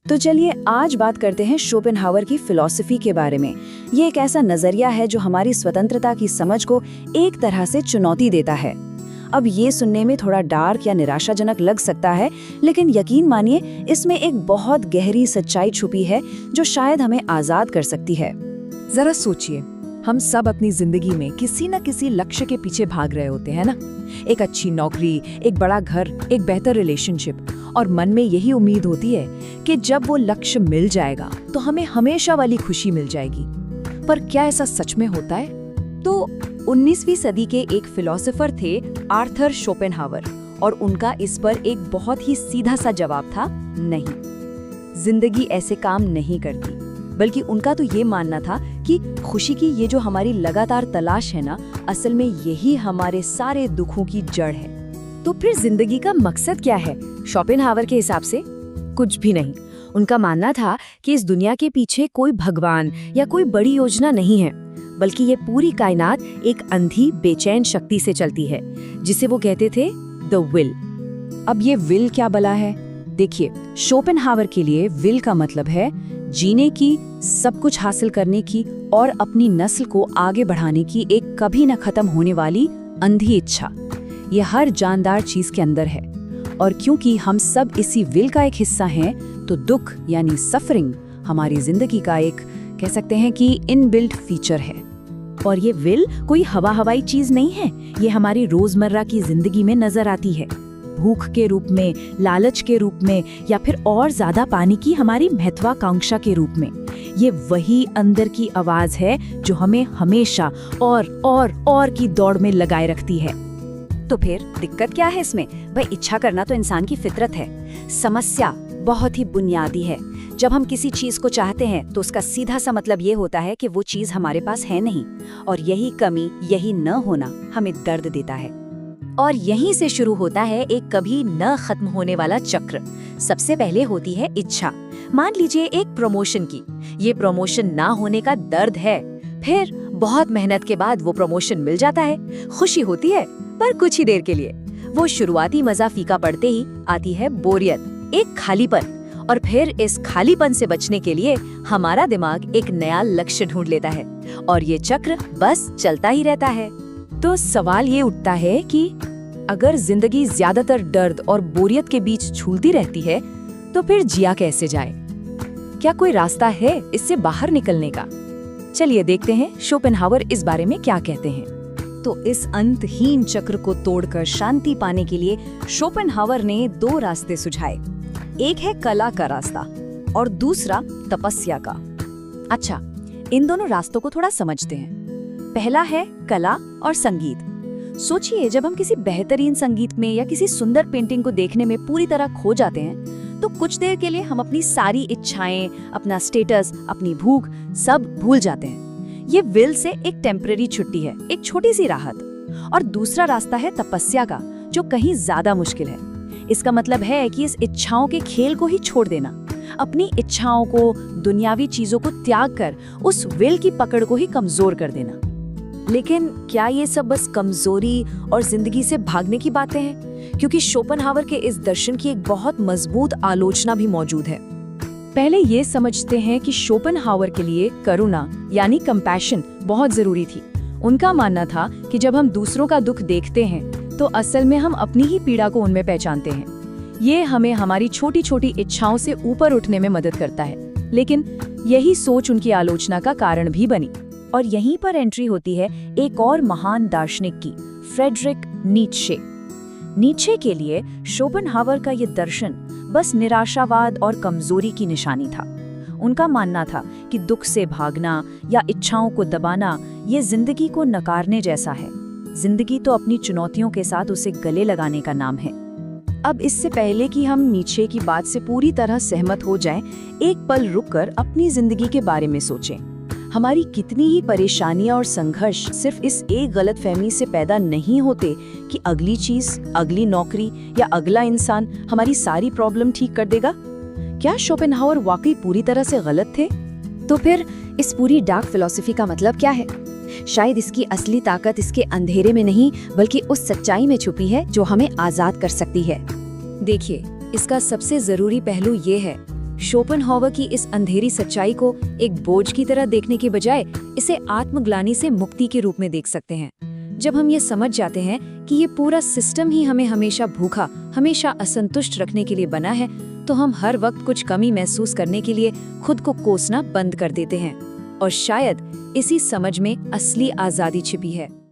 तो चलिए आज बात करते हैं शोपेनहावर की फिलॉसफी के बारे में। ये एक ऐसा नजरिया है जो हमारी स्वतंत्रता की समझ को एक तरह से चुनौती देता है। अब ये सुनने में थोड़ा डार्क या निराशाजनक लग सकता है, लेकिन यकीन मानिए इसमें एक बहुत गहरी सच्चाई छुपी है जो शायद हमें आजाद कर सकती है। जरा सोचिए, हम सब अपनी जिंदगी में किसी न किसी लक्ष्य के पीछे भाग रहे होते हैं ना। एक अच्छी नौकरी, एक बड़ा घर, एक बेहतर रिलेशनशिप, और मन में यही उम्मीद होती है कि जब वो लक्ष्य मिल जाएगा तो हमें हमेशा वाली खुशी मिल जाएगी। पर क्या ऐसा सच में होता है? तो 19वीं सदी के एक फिलोसोफर थे आर्थर शोपेनहावर, और उनका इस पर एक बहुत ही सीधा सा जवाब था, नहीं, जिंदगी ऐसे काम नहीं करती। बल्कि उनका तो ये मानना था कि खुशी की ये जो हमारी लगातार तलाश है ना, असल में यही हमारे सारे दुखों की जड़ है। तो फिर जिंदगी का मकसद क्या है शोपेनहावर के हिसाब से? कुछ भी नहीं। उनका मानना था कि इस दुनिया के पीछे कोई भगवान या कोई बड़ी योजना नहीं है, बल्कि ये पूरी कायनात एक अंधी बेचैन शक्ति से चलती है, जिसे वो कहते थे द विल। अब ये विल क्या बला है? देखिए, शोपेनहावर के लिए विल का मतलब है जीने की, सब कुछ हासिल करने की और अपनी नस्ल को आगे बढ़ाने की एक कभी न खत्म होने वाली अंधी इच्छा। ये हर जानदार चीज के अंदर है, और क्योंकि हम सब इसी विल का एक हिस्सा हैं, तो दुख यानी सफरिंग हमारी जिंदगी का एक, कह सकते हैं कि इनबिल्ट फीचर है। और ये विल कोई हवाई चीज नहीं है, ये हमारी रोजमर्रा की जिंदगी में नजर आती है, भूख के रूप में, लालच के रूप में, या फिर और ज्यादा पाने की हमारी महत्वाकांक्षा के रूप में। ये वही अंदर की आवाज है जो हमें हमेशा और की दौड़ में लगाए रखती है। तो फिर दिक्कत क्या है इसमें? भाई, इच्छा करना तो इंसान की फितरत है। समस्या बहुत ही बुनियादी है। जब हम किसी चीज को चाहते हैं तो उसका सीधा सा मतलब ये होता है कि वो चीज हमारे पास है नहीं, और यही कमी, यही न होना हमें दर्द देता है। और यहीं से शुरू होता है एक कभी न खत्म होने वाला चक्र। सबसे पहले होती है इच्छा। मान लीजिए एक प्रमोशन की, ये प्रमोशन ना होने का दर्द है। फिर बहुत मेहनत के बाद वो प्रमोशन मिल जाता है, खुशी होती है, पर कुछ ही देर के लिए। वो शुरुआती मजा फीका पड़ते ही आती है बोरियत, एक खालीपन, और फिर इस खालीपन से बचने के लिए हमारा दिमाग एक नया लक्ष्य ढूंढ लेता है, और ये चक्र बस चलता ही रहता है। तो सवाल ये उठता है कि अगर जिंदगी ज्यादातर दर्द और बोरियत के बीच झूलती रहती है, तो फिर जिया कैसे जाए? क्या कोई रास्ता है इससे बाहर निकलने का? चलिए देखते हैं शोपेनहावर इस बारे में क्या कहते हैं। तो इस अंतहीन चक्र को तोड़कर शांति पाने के लिए शोपेनहावर ने दो रास्ते सुझाए। एक है कला का रास्ता और दूसरा तपस्या का। अच्छा, इन दोनों रास्तों को थोड़ा समझते हैं। पहला है कला और संगीत। सोचिए, जब हम किसी बेहतरीन संगीत में या किसी सुंदर पेंटिंग को देखने में पूरी तरह खो जाते हैं, तो कुछ देर के लिए हम अपनी सारी इच्छाएं, अपना स्टेटस, अपनी भूख सब भूल जाते हैं। ये विल से एक टेम्परेरी छुट्टी है, एक छोटी सी राहत। और दूसरा रास्ता है तपस्या का, जो कहीं ज्यादा मुश्किल है। इसका मतलब है कि इस इच्छाओं के खेल को ही छोड़ देना, अपनी इच्छाओं को, दुनियावी चीजों को त्याग कर उस विल की पकड़ को ही कमजोर कर देना। लेकिन क्या ये सब बस कमजोरी और जिंदगी से भागने की बातें हैं? क्योंकि शोपेनहावर के इस दर्शन की एक बहुत मजबूत आलोचना भी मौजूद है। पहले ये समझते हैं कि शोपेनहावर के लिए करुणा यानी कंपैशन बहुत जरूरी थी। उनका मानना था कि जब हम दूसरों का दुख देखते हैं तो असल में हम अपनी ही पीड़ा को उनमें पहचानते हैं। ये हमें हमारी छोटी छोटी इच्छाओं से ऊपर उठने में मदद करता है। लेकिन यही सोच उनकी आलोचना का कारण भी बनी। और यहीं पर एंट्री होती है एक और महान दार्शनिक की, फ्रेडरिक नीत्शे। नीत्शे के लिए शोपेनहावर का ये दर्शन बस निराशावाद और कमजोरी की निशानी था। उनका मानना था कि दुख से भागना या इच्छाओं को दबाना ये जिंदगी को नकारने जैसा है। जिंदगी तो अपनी चुनौतियों के साथ उसे गले लगाने का नाम है। अब इससे पहले कि हम नीत्शे की बात से पूरी तरह सहमत हो जाएं, एक पल रुककर अपनी जिंदगी के बारे में सोचें। हमारी कितनी ही परेशानियां और संघर्ष सिर्फ इस एक गलतफहमी से पैदा नहीं होते कि अगली चीज, अगली नौकरी या अगला इंसान हमारी सारी प्रॉब्लम ठीक कर देगा। क्या शोपेनहावर वाकई पूरी तरह से गलत थे? तो फिर इस पूरी डार्क फिलॉसफी का मतलब क्या है? शायद इसकी असली ताकत इसके अंधेरे में नहीं, बल्कि उस सच्चाई में छुपी है जो हमें आजाद कर सकती है। देखिए, इसका सबसे जरूरी पहलू ये है शोपेनहावर की इस अंधेरी सच्चाई को एक बोझ की तरह देखने के बजाय इसे आत्मग्लानि से मुक्ति के रूप में देख सकते हैं। जब हम ये समझ जाते हैं कि ये पूरा सिस्टम ही हमें हमेशा भूखा, हमेशा असंतुष्ट रखने के लिए बना है, तो हम हर वक्त कुछ कमी महसूस करने के लिए खुद को कोसना बंद कर देते हैं। और शायद इसी समझ में असली आजादी छिपी है।